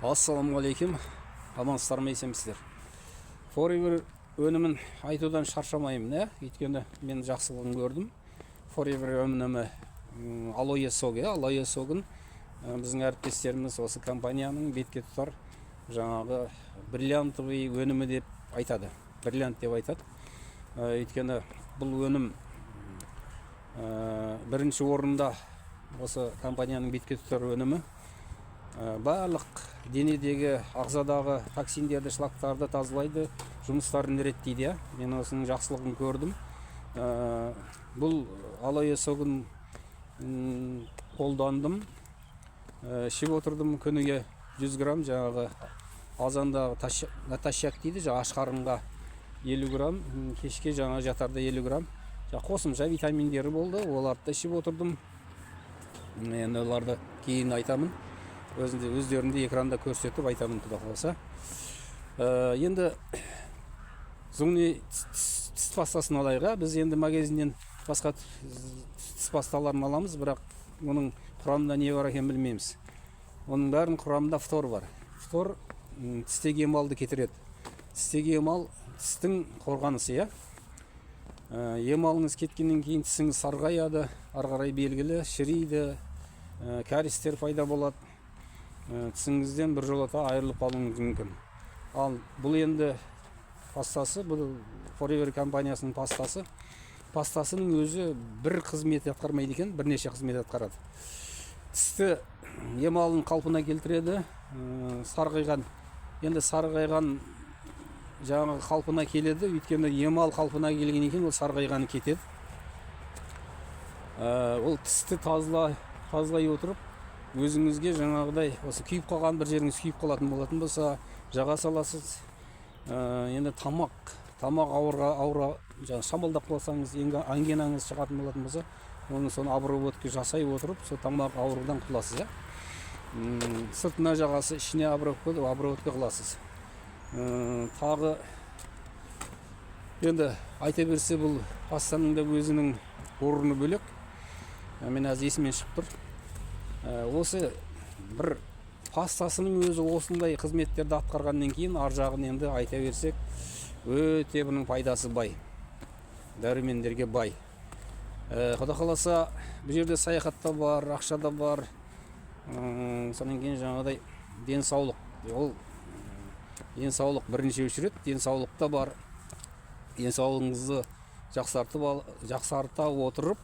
Ассалаумағалейкум. Амансыздар ма, есенбісіздер? Forever өнімін айтудан шаршамаймын, өйткені мен жақсылығын көрдім. Forever өнімі алоэ сог, алоэ согын біздің әріптестеріміз осы компанияның бетке тұтар жаңағы бриллиантовый өнімі деп айтады. Бриллиант деп айтады. Өйткені бұл өнім бірінші орында осы компанияның бетке тұтар өнімі барлық денедегі ағзадағы токсиндерді, шлактарды тазалайды, жұмыстарын реттейді. Мен осының жақсылығын көрдім. Бұл алоэ согын қолдандым, ішіп отырдым күніге 100 грамм, жаңағы азандағы натощак дейді, аш қарынға 50 грамм, кешке жаңа жатарда 50 грамм. Қосымша витаминдері болды, оларды ішіп отырдым. Мен оларды кейін айтамын. Өздерінде экранда көрсетіп айтамын, құда қаласа. Енді зұңни тіс пастасын алайға. Біз енді магазиннен басқа тіс пасталарын аламыз, бірақ оның құрамында не бар екен білмейміз. Оның бәрінің құрамында фтор бар. Фтор тістегі емалды кетіреді. Тістегі емал тістің қорғанысы, емалыңыз кеткеннен кейін тісіңіз сарғаяды, ары қарай белгілі, шірейді, кариестер пайда болады. Тісіңізден бір жолата айырылып қалуыңыз мүмкін. Ал бұл енді пастасы, бұл Forever компаниясының пастасы. Пастасының өзі бір қызмет атқармайды екен, бірнеше қызмет атқарады. Тісті емалын қалпына келтіреді, сарғайған. Енді сарғайған жаңағы қалпына келеді, өйткені емал қалпына келген екен, ол сарғайғаны кетеді. Ол тісті тазалай отырып, өзіңізге жаңағыдай осы күйіп қалған бір жеріңіз күйіп қалатын болатын болса, жаға саласыз. Енді тамақ ауыра шамалдап қалсаңыз, ангинаңыз шығатын болатын болса, оны соны обработка жасай отырып, сол тамақ ауырудан құтыласыз. Сыртына жағасы, ішіне обработка қыласыз. Тағы енді айта берсе, бұл пастаның да өзінің орны бөлек. Мен әз есімнен шығып тұр. Осы бір пастасының өзі осындай қызметтерді атқарғаннан кейін ар жағын енді айта берсек, өте бұның пайдасы бай, дәрумендерге бай. Құда қаласа, бұл жерде саяхатта бар, ақшада бар, сонан кейін жаңағыдай денсаулық. Ол денсаулық бірінші өшіреді, денсаулықта бар. Денсаулығыңызды жақсарта отырып,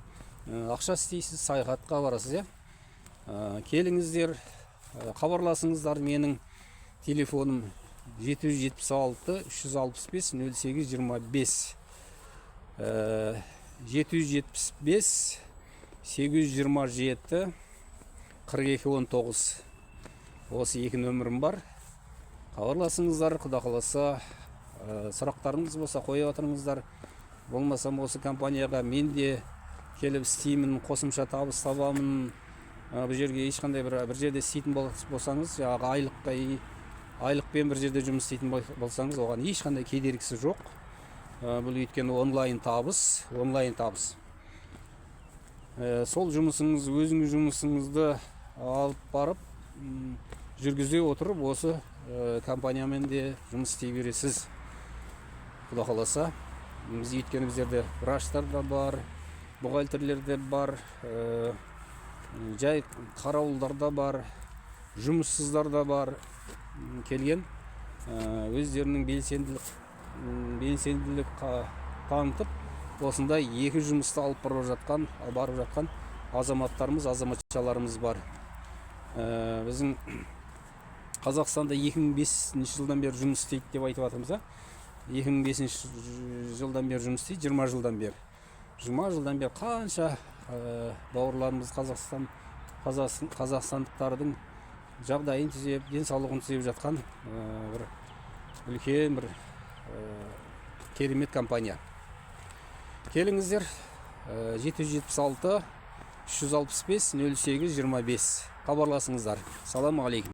ақша істейсіз, саяхатқа барасыз. Келіңіздер, хабарласыңыздар. Менің телефоным 776 365 0825, 775 827 4219. Осы екі нөмірім бар. Хабарласыңыздар, құда қаласа. Сұрақтарыңыз болса қоя отырыңыздар. Болмасам осы компанияға мен де келіп істеймін, қосымша табыс табамын. Бұл жерге ешқандай бір жерде істейтін болсаңыз, жаңағы айлықпен бір жерде жұмыс істейтін болсаңыз, оған ешқандай кедергісі жоқ. Бұл өйткені онлайн табыс. Сол жұмысыңыз, өзіңіз жұмысыңызды алып барып, жүргізе отырып, осы компаниямен де жұмыс істей бересіз. Құда қаласа, өйткені біздерде врачтар да бар, бухгалтерлер де бар, жай қарауылдар да бар, жұмыссыздар да бар. Келген өздерінің белсенділік танытып, осындай екі жұмысты алып барып жатқан азаматтарымыз, азаматшаларымыз бар. Біздің Қазақстанда 2005 жылдан бері жұмыс істейді деп айтып жатырмыз. 2005 жылдан бері жұмыс істейді, 20 жылдан бері. 20 жылдан бері қанша бауырларымыз қазақстандықтардың жағдайын түзеп, денсаулығын түзеп жатқан бір үлкен бір керемет компания. Келіңіздер, 776 365 0825 хабарласыңыздар. Салам алейкум.